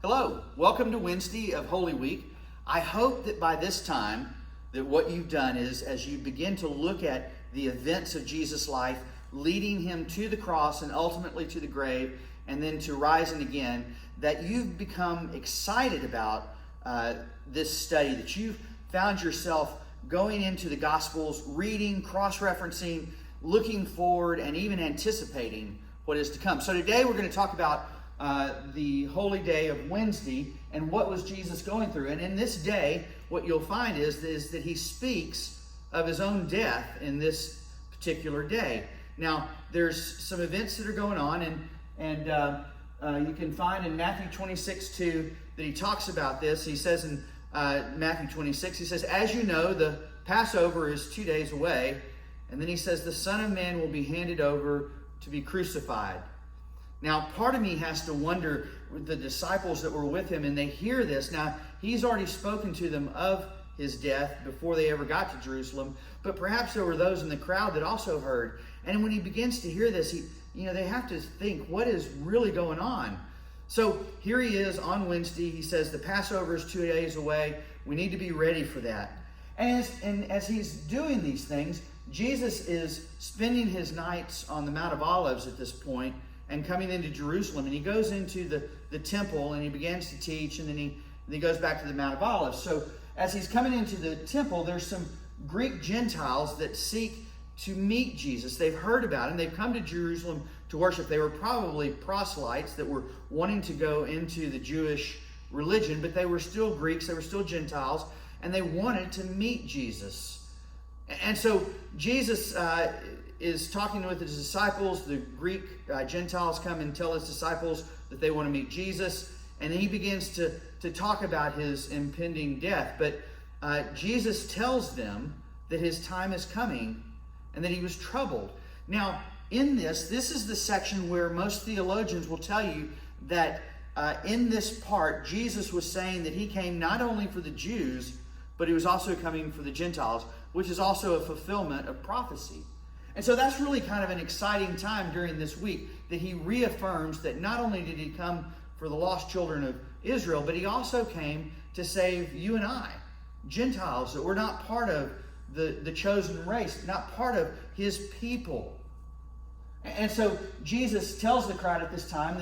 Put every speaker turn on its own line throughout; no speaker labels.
Hello, welcome to Wednesday of Holy Week. I hope that by this time that what you've done is, as you begin to look at the events of Jesus' life, leading him to the cross and ultimately to the grave and then to rising again, that you've become excited about this study, that you've found yourself going into the Gospels, reading, cross-referencing, looking forward, and even anticipating what is to come. So today we're going to talk about the holy day of Wednesday and what was Jesus going through. And in this day, what you'll find is that he speaks of his own death in this particular day. Now, there's some events that are going on, and you can find in Matthew 26:2 that he talks about this. He says in Matthew 26, he says, "As you know, the Passover is 2 days away." And then he says, "The Son of Man will be handed over to be crucified." Now, part of me has to wonder, the disciples that were with him, and they hear this. Now, he's already spoken to them of his death before they ever got to Jerusalem, but perhaps there were those in the crowd that also heard. And when he begins to hear this, they have to think, what is really going on? So here he is on Wednesday. He says the Passover is 2 days away. We need to be ready for that. And as he's doing these things, Jesus is spending his nights on the Mount of Olives at this point, and coming into Jerusalem, and he goes into the temple and he begins to teach, and then he goes back to the Mount of Olives. So as he's coming into the temple, there's some Greek Gentiles that seek to meet Jesus. They've heard about him. They've come to Jerusalem to worship. They were probably proselytes that were wanting to go into the Jewish religion, but they were still Greeks. They were still Gentiles, and they wanted to meet Jesus. And so Jesus is talking with his disciples. The Greek Gentiles come and tell his disciples that they want to meet Jesus. And he begins to talk about his impending death. But Jesus tells them that his time is coming and that he was troubled. Now, in this is the section where most theologians will tell you that in this part, Jesus was saying that he came not only for the Jews, but he was also coming for the Gentiles, which is also a fulfillment of prophecy. And so that's really kind of an exciting time during this week, that he reaffirms that not only did he come for the lost children of Israel, but he also came to save you and I, Gentiles, that were not part of the chosen race, not part of his people. And so Jesus tells the crowd at this time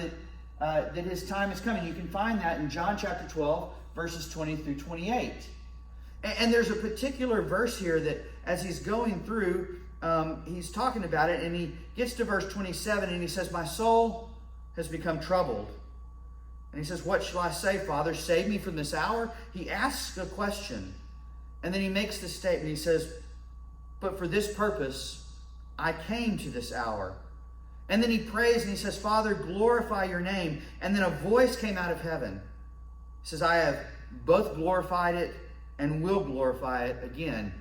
that his time is coming. You can find that in John chapter 12, verses 20 through 28. And there's a particular verse here that as he's going through, he's talking about it, and he gets to verse 27, and he says, "My soul has become troubled." And he says, "What shall I say, Father? Save me from this hour?" He asks a question, and then he makes the statement. He says, "But for this purpose I came to this hour." And then he prays, and he says, "Father, glorify your name." And then a voice came out of heaven. He says, "I have both glorified it and will glorify it again."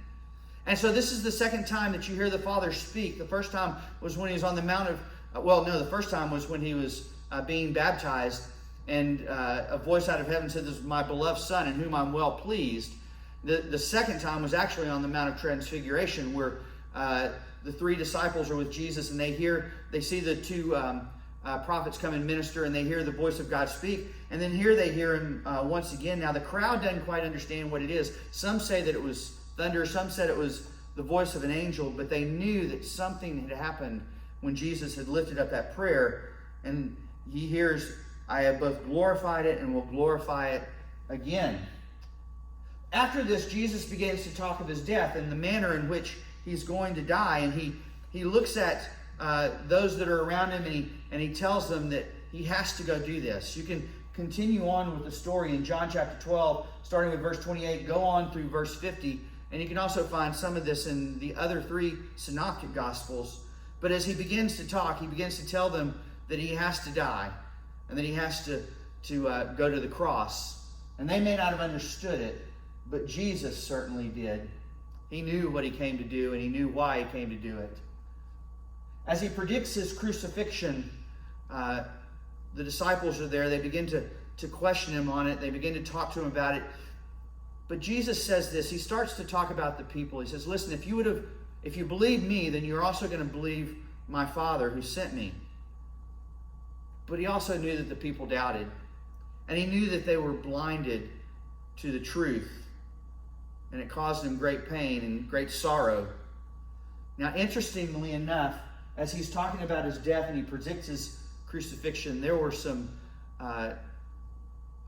And so this is the second time that you hear the Father speak. The first time was when he was on the Mount of, the first time was when he was being baptized, and a voice out of heaven said, "This is my beloved Son in whom I'm well pleased." The second time was actually on the Mount of Transfiguration, where the three disciples are with Jesus, and they see the two prophets come and minister, and they hear the voice of God speak. And then here they hear him once again. Now the crowd doesn't quite understand what it is. Some say that it was thunder. Some said it was the voice of an angel, but they knew that something had happened when Jesus had lifted up that prayer. And he hears, "I have both glorified it and will glorify it again." After this, Jesus begins to talk of his death and the manner in which he's going to die. And he looks at those that are around him, and he tells them that he has to go do this. You can continue on with the story in John chapter 12, starting with verse 28, go on through verse 50. And you can also find some of this in the other three synoptic gospels. But as he begins to talk, he begins to tell them that he has to die and that he has to go to the cross. And they may not have understood it, but Jesus certainly did. He knew what he came to do, and he knew why he came to do it. As he predicts his crucifixion, the disciples are there. They begin to question him on it. They begin to talk to him about it. But Jesus says this. He starts to talk about the people. He says, "Listen, if you believe me, then you're also going to believe my Father who sent me." But he also knew that the people doubted. And he knew that they were blinded to the truth, and it caused him great pain and great sorrow. Now, interestingly enough, as he's talking about his death and he predicts his crucifixion, there were some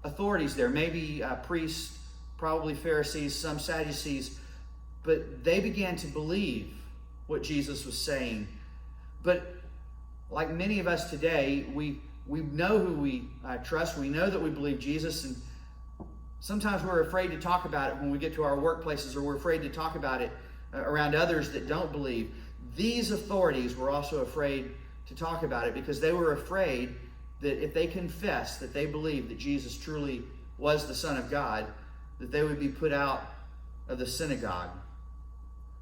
authorities there, maybe priests, probably Pharisees, some Sadducees, but they began to believe what Jesus was saying. But like many of us today, we know who we trust. We know that we believe Jesus, and sometimes we're afraid to talk about it when we get to our workplaces, or we're afraid to talk about it around others that don't believe. These authorities were also afraid to talk about it because they were afraid that if they confessed that they believed that Jesus truly was the Son of God, that they would be put out of the synagogue.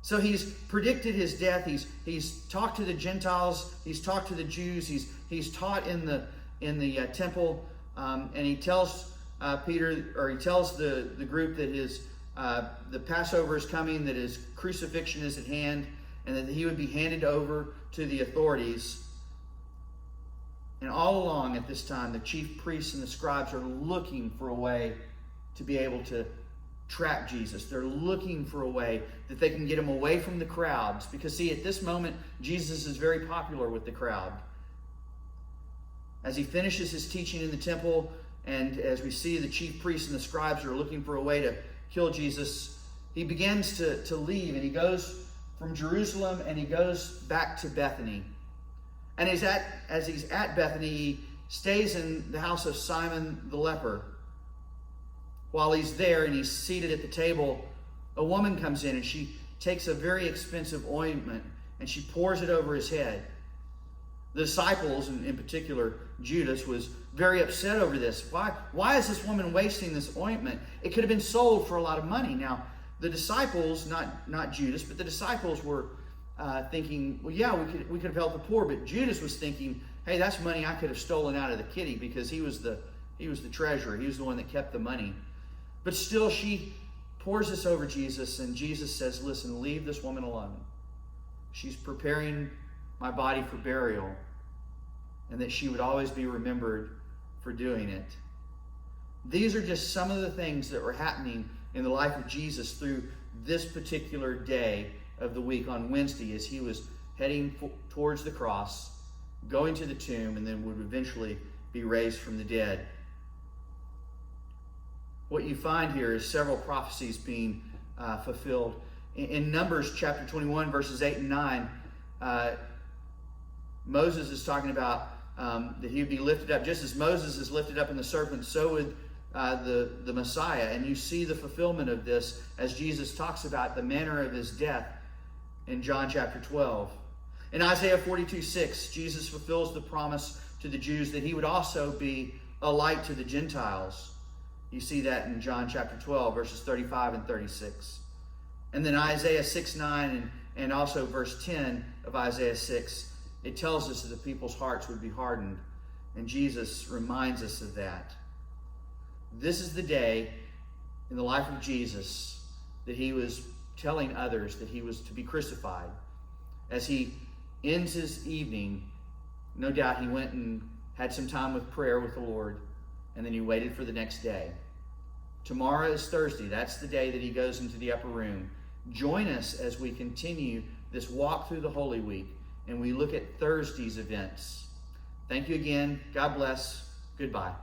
So he's predicted his death. He's talked to the Gentiles. He's talked to the Jews. He's taught in the temple, and he tells Peter, or he tells the group that the Passover is coming, that his crucifixion is at hand, and that he would be handed over to the authorities. And all along at this time, the chief priests and the scribes are looking for a way to be able to trap Jesus. They're looking for a way that they can get him away from the crowds. Because see, at this moment, Jesus is very popular with the crowd. As he finishes his teaching in the temple, and as we see the chief priests and the scribes are looking for a way to kill Jesus, he begins to leave, and he goes from Jerusalem and he goes back to Bethany. And as he's at Bethany, he stays in the house of Simon the leper. While he's there and he's seated at the table, a woman comes in and she takes a very expensive ointment and she pours it over his head. The disciples, and in particular Judas, was very upset over this. Why is this woman wasting this ointment? It could have been sold for a lot of money. Now, the disciples, not Judas, but the disciples were thinking, well, yeah, we could have helped the poor. But Judas was thinking, hey, that's money I could have stolen out of the kitty, because he was the treasurer. He was the one that kept the money. But still, she pours this over Jesus, and Jesus says, listen, leave this woman alone. She's preparing my body for burial, and that she would always be remembered for doing it. These are just some of the things that were happening in the life of Jesus through this particular day of the week, on Wednesday, as he was heading towards the cross, going to the tomb, and then would eventually be raised from the dead. What you find here is several prophecies being fulfilled. In Numbers chapter 21, verses 8 and 9, Moses is talking about that he would be lifted up. Just as Moses is lifted up in the serpent, so would the Messiah. And you see the fulfillment of this as Jesus talks about the manner of his death in John chapter 12. In Isaiah 42:6, Jesus fulfills the promise to the Jews that he would also be a light to the Gentiles. You see that in John chapter 12, verses 35 and 36. And then Isaiah 6:9 and also verse 10 of Isaiah 6, it tells us that the people's hearts would be hardened. And Jesus reminds us of that. This is the day in the life of Jesus that he was telling others that he was to be crucified. As he ends his evening, no doubt he went and had some time with prayer with the Lord, and then he waited for the next day. Tomorrow is Thursday. That's the day that he goes into the upper room. Join us as we continue this walk through the Holy Week, and we look at Thursday's events. Thank you again. God bless. Goodbye.